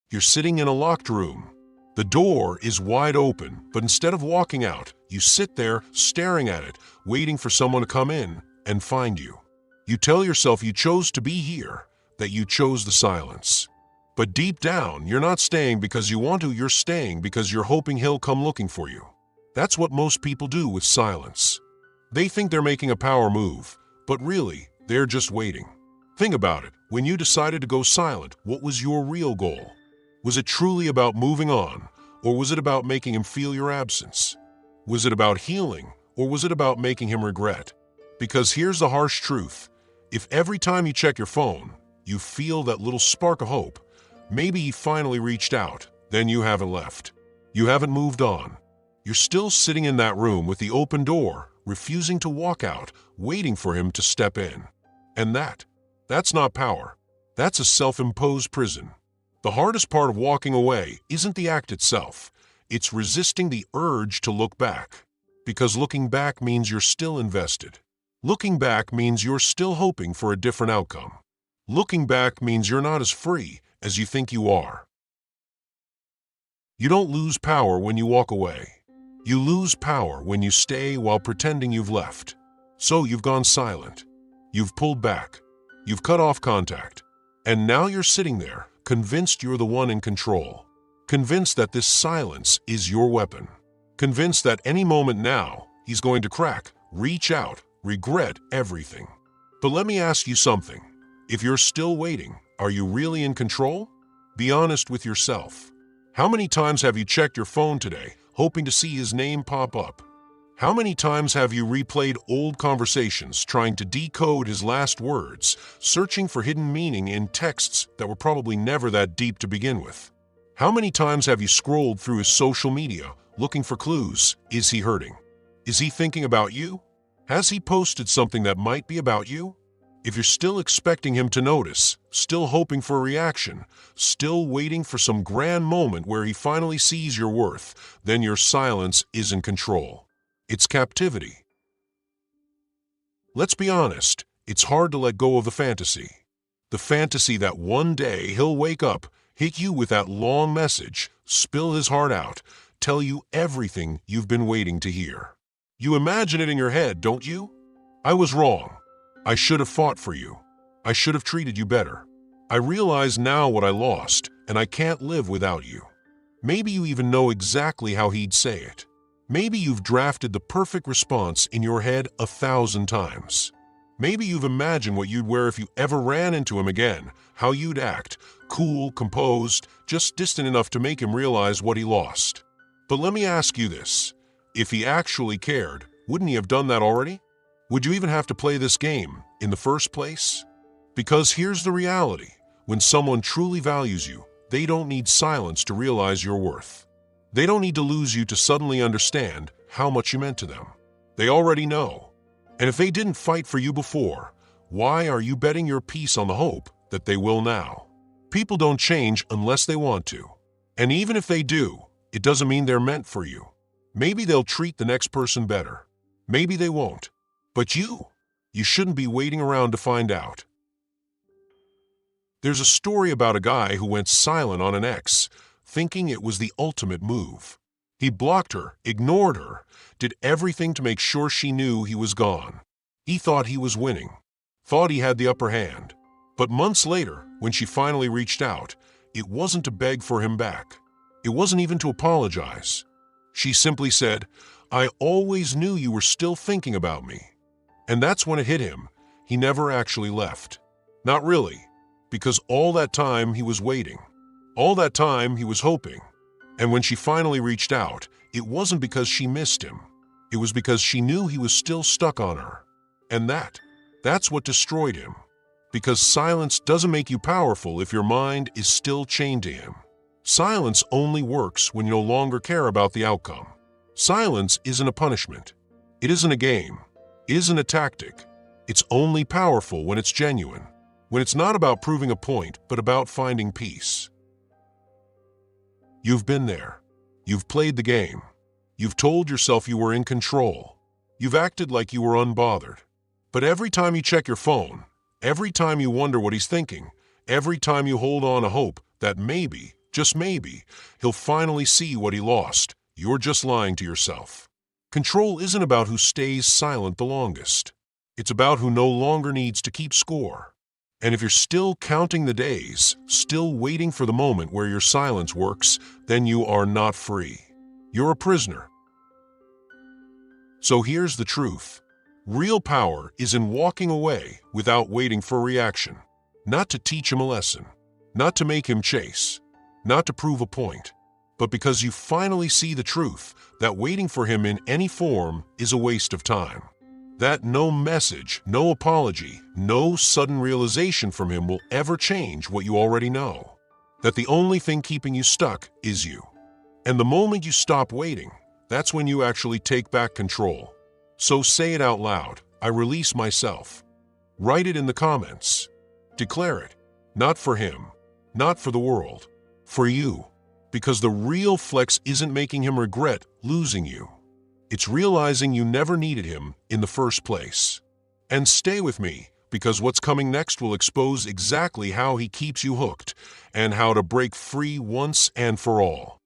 You're sitting in a locked room. The door is wide open, but instead of walking out, you sit there staring at it, waiting for someone to come in and find you. You tell yourself you chose to be here, that you chose the silence. But deep down, you're not staying because you want to, you're staying because you're hoping he'll come looking for you. That's what most people do with silence. They think they're making a power move, but really, they're just waiting. Think about it. When you decided to go silent, what was your real goal? Was it truly about moving on, or was it about making him feel your absence? Was it about healing, or was it about making him regret? Because here's the harsh truth. If every time you check your phone, you feel that little spark of hope, maybe he finally reached out, then you haven't left. You haven't moved on. You're still sitting in that room with the open door, refusing to walk out, waiting for him to step in. And that's not power. That's a self-imposed prison. The hardest part of walking away isn't the act itself. It's resisting the urge to look back. Because looking back means you're still invested. Looking back means you're still hoping for a different outcome. Looking back means you're not as free as you think you are. You don't lose power when you walk away. You lose power when you stay while pretending you've left. So you've gone silent. You've pulled back. You've cut off contact. And now you're sitting there, convinced you're the one in control. Convinced that this silence is your weapon. Convinced that any moment now, he's going to crack, reach out, regret everything. But let me ask you something. If you're still waiting, are you really in control? Be honest with yourself. How many times have you checked your phone today, hoping to see his name pop up? How many times have you replayed old conversations, trying to decode his last words, searching for hidden meaning in texts that were probably never that deep to begin with? How many times have you scrolled through his social media, looking for clues? Is he hurting? Is he thinking about you? Has he posted something that might be about you? If you're still expecting him to notice, still hoping for a reaction, still waiting for some grand moment where he finally sees your worth, then your silence isn't control. It's captivity. Let's be honest, it's hard to let go of the fantasy. The fantasy that one day he'll wake up, hit you with that long message, spill his heart out, tell you everything you've been waiting to hear. You imagine it in your head, don't you? I was wrong. I should have fought for you. I should have treated you better. I realize now what I lost, and I can't live without you. Maybe you even know exactly how he'd say it. Maybe you've drafted the perfect response in your head 1,000 times. Maybe you've imagined what you'd wear if you ever ran into him again, how you'd act, cool, composed, just distant enough to make him realize what he lost. But let me ask you this. If he actually cared, wouldn't he have done that already? Would you even have to play this game in the first place? Because here's the reality. When someone truly values you, they don't need silence to realize your worth. They don't need to lose you to suddenly understand how much you meant to them. They already know. And if they didn't fight for you before, why are you betting your peace on the hope that they will now? People don't change unless they want to. And even if they do, it doesn't mean they're meant for you. Maybe they'll treat the next person better. Maybe they won't. But you shouldn't be waiting around to find out. There's a story about a guy who went silent on an ex, thinking it was the ultimate move. He blocked her, ignored her, did everything to make sure she knew he was gone. He thought he was winning, thought he had the upper hand. But months later, when she finally reached out, it wasn't to beg for him back. It wasn't even to apologize. She simply said, "I always knew you were still thinking about me." And that's when it hit him. He never actually left. Not really, because all that time he was waiting. All that time he was hoping. And when she finally reached out, it wasn't because she missed him. It was because she knew he was still stuck on her. And that's what destroyed him. Because silence doesn't make you powerful if your mind is still chained to him. Silence only works when you no longer care about the outcome. Silence isn't a punishment. It isn't a game. It isn't a tactic. It's only powerful when it's genuine. When it's not about proving a point, but about finding peace. You've been there. You've played the game. You've told yourself you were in control. You've acted like you were unbothered. But every time you check your phone, every time you wonder what he's thinking, every time you hold on to hope that maybe, just maybe, he'll finally see what he lost. You're just lying to yourself. Control isn't about who stays silent the longest. It's about who no longer needs to keep score. And if you're still counting the days, still waiting for the moment where your silence works, then you are not free. You're a prisoner. So here's the truth. Real power is in walking away without waiting for a reaction. Not to teach him a lesson, not to make him chase, not to prove a point, but because you finally see the truth that waiting for him in any form is a waste of time. That no message, no apology, no sudden realization from him will ever change what you already know. That the only thing keeping you stuck is you. And the moment you stop waiting, that's when you actually take back control. So say it out loud. I release myself. Write it in the comments. Declare it. Not for him, not for the world, for you. Because the real flex isn't making him regret losing you. It's realizing you never needed him in the first place. And stay with me, because what's coming next will expose exactly how he keeps you hooked and how to break free once and for all.